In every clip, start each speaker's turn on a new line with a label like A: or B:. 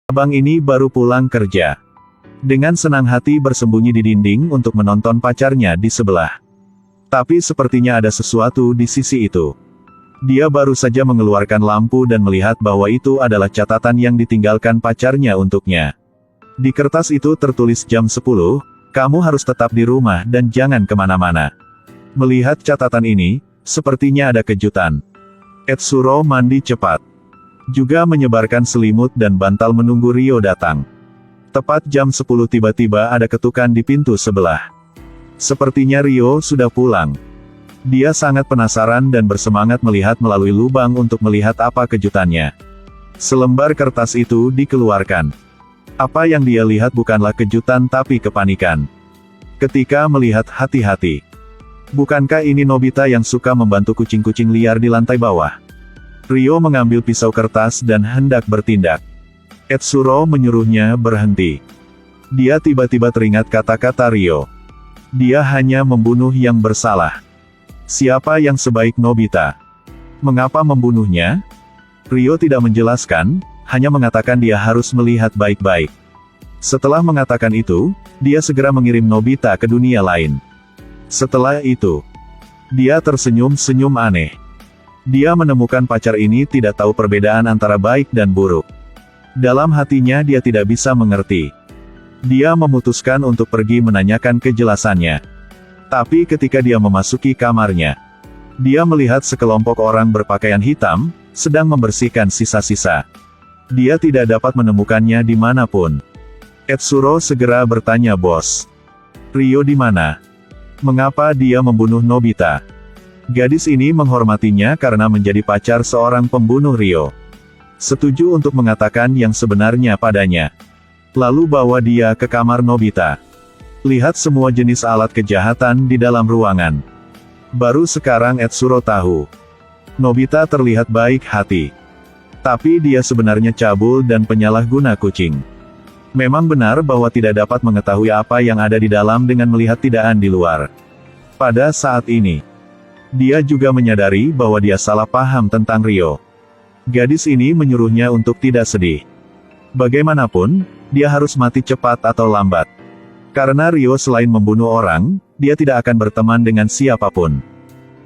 A: Abang ini baru pulang kerja. Dengan senang hati bersembunyi di dinding untuk menonton pacarnya di sebelah. Tapi sepertinya ada sesuatu di sisi itu. Dia baru saja mengeluarkan lampu dan melihat bahwa itu adalah catatan yang ditinggalkan pacarnya untuknya. Di kertas itu tertulis jam 10, kamu harus tetap di rumah dan jangan kemana-mana. Melihat catatan ini, sepertinya ada kejutan. Etsuro mandi cepat. Juga menyebarkan selimut dan bantal menunggu Ryo datang. Tepat jam 10 tiba-tiba ada ketukan di pintu sebelah. Sepertinya Ryo sudah pulang. Dia sangat penasaran dan bersemangat melihat melalui lubang untuk melihat apa kejutannya. Selembar kertas itu dikeluarkan. Apa yang dia lihat bukanlah kejutan tapi kepanikan. Ketika melihat hati-hati. Bukankah ini Nobita yang suka membantu kucing-kucing liar di lantai bawah? Ryo mengambil pisau kertas dan hendak bertindak. Etsuro menyuruhnya berhenti. Dia tiba-tiba teringat kata-kata Ryo. Dia hanya membunuh yang bersalah. Siapa yang sebaik Nobita? Mengapa membunuhnya? Ryo tidak menjelaskan, hanya mengatakan dia harus melihat baik-baik. Setelah mengatakan itu, dia segera mengirim Nobita ke dunia lain. Setelah itu, dia tersenyum-senyum aneh. Dia menemukan pacar ini tidak tahu perbedaan antara baik dan buruk. Dalam hatinya dia tidak bisa mengerti. Dia memutuskan untuk pergi menanyakan kejelasannya. Tapi ketika dia memasuki kamarnya, dia melihat sekelompok orang berpakaian hitam, sedang membersihkan sisa-sisa. Dia tidak dapat menemukannya dimanapun. Etsuro segera bertanya, bos. Ryo di mana? Mengapa dia membunuh Nobita? Gadis ini menghormatinya karena menjadi pacar seorang pembunuh Ryo. Setuju untuk mengatakan yang sebenarnya padanya. Lalu bawa dia ke kamar Nobita. Lihat semua jenis alat kejahatan di dalam ruangan. Baru sekarang Etsuro tahu. Nobita terlihat baik hati. Tapi dia sebenarnya cabul dan penyalahguna kucing. Memang benar bahwa tidak dapat mengetahui apa yang ada di dalam dengan melihat tidaan di luar. Pada saat ini, dia juga menyadari bahwa dia salah paham tentang Ryo. Gadis ini menyuruhnya untuk tidak sedih. Bagaimanapun, dia harus mati cepat atau lambat. Karena Ryo selain membunuh orang, dia tidak akan berteman dengan siapapun.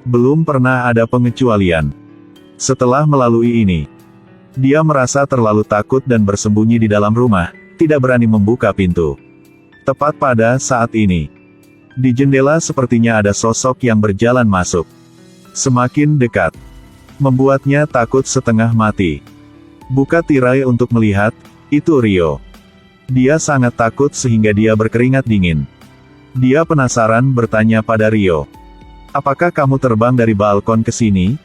A: Belum pernah ada pengecualian. Setelah melalui ini, dia merasa terlalu takut dan bersembunyi di dalam rumah, tidak berani membuka pintu. Tepat pada saat ini, di jendela sepertinya ada sosok yang berjalan masuk. Semakin dekat, membuatnya takut setengah mati. Buka tirai untuk melihat, itu Ryo. Dia sangat takut sehingga dia berkeringat dingin. Dia penasaran bertanya pada Ryo. Apakah kamu terbang dari balkon ke sini?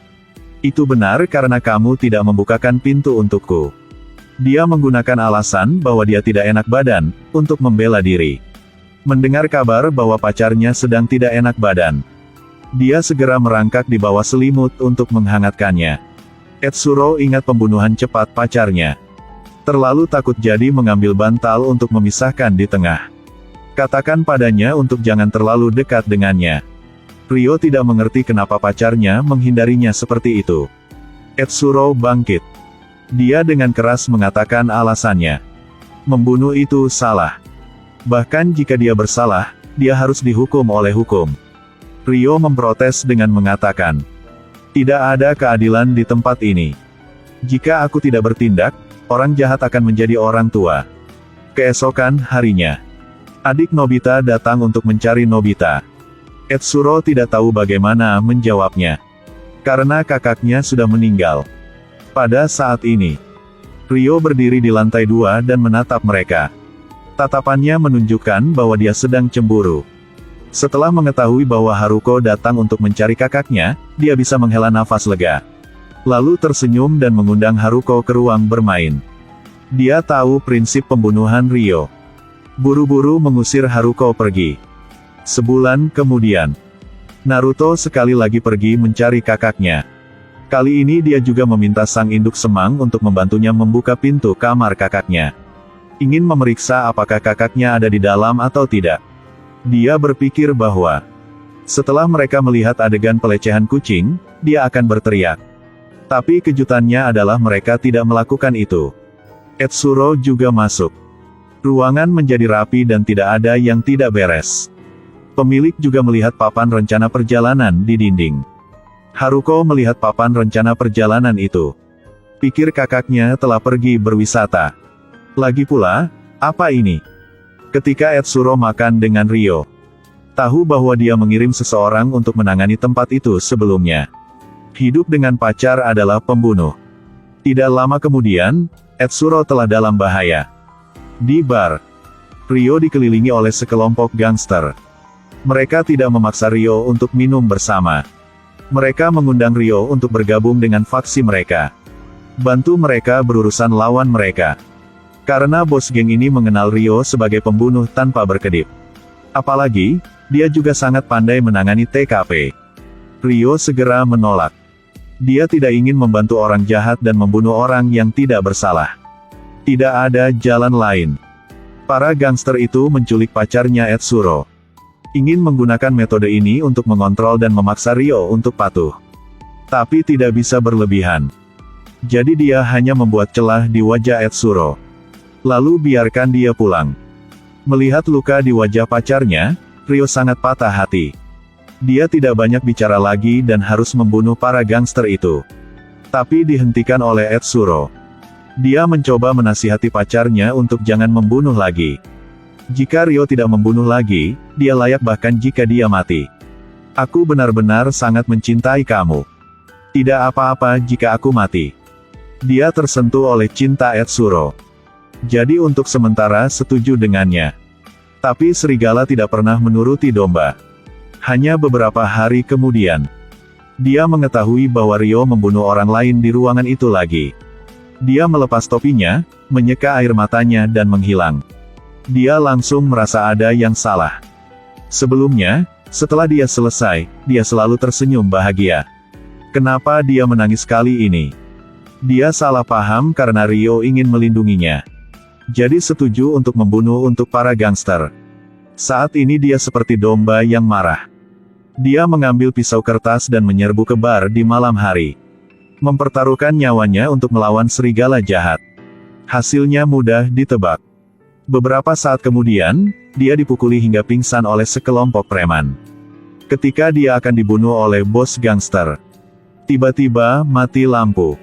A: Itu benar karena kamu tidak membukakan pintu untukku. Dia menggunakan alasan bahwa dia tidak enak badan, untuk membela diri. Mendengar kabar bahwa pacarnya sedang tidak enak badan, dia segera merangkak di bawah selimut untuk menghangatkannya. Etsuro ingat pembunuhan cepat pacarnya. Terlalu takut jadi mengambil bantal untuk memisahkan di tengah. Katakan padanya untuk jangan terlalu dekat dengannya. Ryo tidak mengerti kenapa pacarnya menghindarinya seperti itu. Etsuro bangkit. Dia dengan keras mengatakan alasannya. Membunuh itu salah. Bahkan jika dia bersalah, dia harus dihukum oleh hukum. Ryo memprotes dengan mengatakan, tidak ada keadilan di tempat ini. Jika aku tidak bertindak, orang jahat akan menjadi orang tua. Keesokan harinya, adik Nobita datang untuk mencari Nobita. Etsuro tidak tahu bagaimana menjawabnya. Karena kakaknya sudah meninggal. Pada saat ini, Ryo berdiri di lantai 2 dan menatap mereka. Tatapannya menunjukkan bahwa dia sedang cemburu. Setelah mengetahui bahwa Haruko datang untuk mencari kakaknya, dia bisa menghela nafas lega. Lalu tersenyum dan mengundang Haruko ke ruang bermain. Dia tahu prinsip pembunuhan Ryo. Buru-buru mengusir Haruko pergi. Sebulan kemudian, Naruto sekali lagi pergi mencari kakaknya. Kali ini dia juga meminta sang induk semang untuk membantunya membuka pintu kamar kakaknya. Ingin memeriksa apakah kakaknya ada di dalam atau tidak. Dia berpikir bahwa, setelah mereka melihat adegan pelecehan kucing, dia akan berteriak. Tapi kejutannya adalah mereka tidak melakukan itu. Etsuro juga masuk. Ruangan menjadi rapi dan tidak ada yang tidak beres. Pemilik juga melihat papan rencana perjalanan di dinding. Haruko melihat papan rencana perjalanan itu. Pikir kakaknya telah pergi berwisata. Lagi pula, apa ini? Ketika Etsuro makan dengan Ryo, tahu bahwa dia mengirim seseorang untuk menangani tempat itu sebelumnya. Hidup dengan pacar adalah pembunuh. Tidak lama kemudian, Etsuro telah dalam bahaya. Di bar, Ryo dikelilingi oleh sekelompok gangster. Mereka tidak memaksa Ryo untuk minum bersama. Mereka mengundang Ryo untuk bergabung dengan faksi mereka. Bantu mereka berurusan lawan mereka. Karena bos geng ini mengenal Ryo sebagai pembunuh tanpa berkedip. Apalagi, dia juga sangat pandai menangani TKP. Ryo segera menolak. Dia tidak ingin membantu orang jahat dan membunuh orang yang tidak bersalah. Tidak ada jalan lain. Para gangster itu menculik pacarnya Etsuro. Ingin menggunakan metode ini untuk mengontrol dan memaksa Ryo untuk patuh. Tapi tidak bisa berlebihan. Jadi dia hanya membuat celah di wajah Etsuro. Lalu biarkan dia pulang. Melihat luka di wajah pacarnya, Ryo sangat patah hati. Dia tidak banyak bicara lagi dan harus membunuh para gangster itu. Tapi dihentikan oleh Etsuro. Dia mencoba menasihati pacarnya untuk jangan membunuh lagi. Jika Ryo tidak membunuh lagi, dia layak bahkan jika dia mati. Aku benar-benar sangat mencintai kamu. Tidak apa-apa jika aku mati. Dia tersentuh oleh cinta Etsuro. Jadi untuk sementara setuju dengannya. Tapi serigala tidak pernah menuruti domba. Hanya beberapa hari kemudian, dia mengetahui bahwa Ryo membunuh orang lain di ruangan itu lagi. Dia melepas topinya, menyeka air matanya dan menghilang. Dia langsung merasa ada yang salah. Sebelumnya, setelah dia selesai, dia selalu tersenyum bahagia. Kenapa dia menangis kali ini? Dia salah paham karena Ryo ingin melindunginya. Jadi setuju untuk membunuh untuk para gangster. Saat ini dia seperti domba yang marah. Dia mengambil pisau kertas dan menyerbu ke bar di malam hari. Mempertaruhkan nyawanya untuk melawan serigala jahat. Hasilnya mudah ditebak. Beberapa saat kemudian, dia dipukuli hingga pingsan oleh sekelompok preman. Ketika dia akan dibunuh oleh bos gangster, tiba-tiba mati lampu.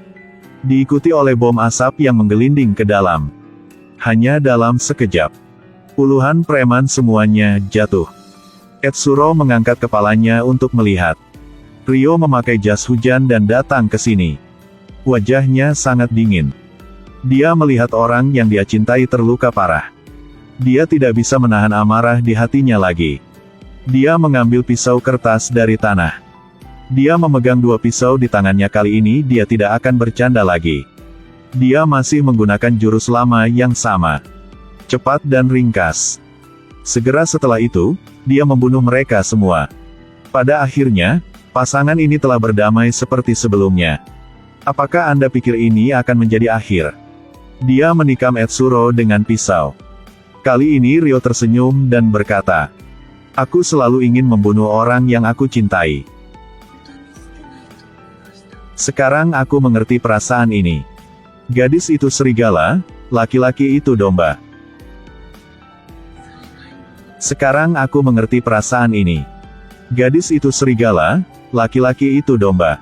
A: Diikuti oleh bom asap yang menggelinding ke dalam. Hanya dalam sekejap, puluhan preman semuanya jatuh. Etsuro mengangkat kepalanya untuk melihat. Ryo memakai jas hujan dan datang ke sini. Wajahnya sangat dingin. Dia melihat orang yang dia cintai terluka parah. Dia tidak bisa menahan amarah di hatinya lagi. Dia mengambil pisau kertas dari tanah. Dia memegang dua pisau di tangannya. Kali ini dia tidak akan bercanda lagi. Dia masih menggunakan jurus lama yang sama. Cepat dan ringkas. Segera setelah itu, dia membunuh mereka semua. Pada akhirnya, pasangan ini telah berdamai seperti sebelumnya. Apakah Anda pikir ini akan menjadi akhir? Dia menikam Etsuro dengan pisau. Kali ini Ryo tersenyum dan berkata, "Aku selalu ingin membunuh orang yang aku cintai. Sekarang aku mengerti perasaan ini. Gadis itu serigala, laki-laki itu domba. Sekarang aku mengerti perasaan ini. Gadis itu serigala, laki-laki itu domba."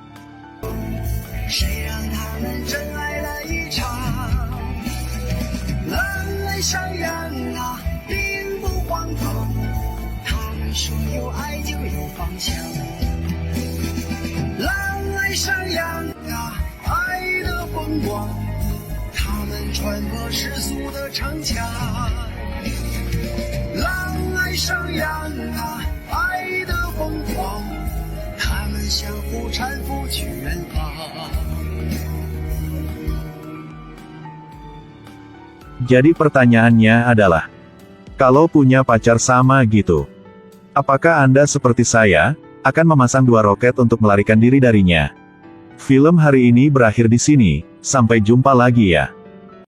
A: Jadi pertanyaannya adalah, kalau punya pacar sama gitu, apakah Anda seperti saya, akan memasang dua roket untuk melarikan diri darinya? Film hari ini berakhir di sini, sampai jumpa lagi ya.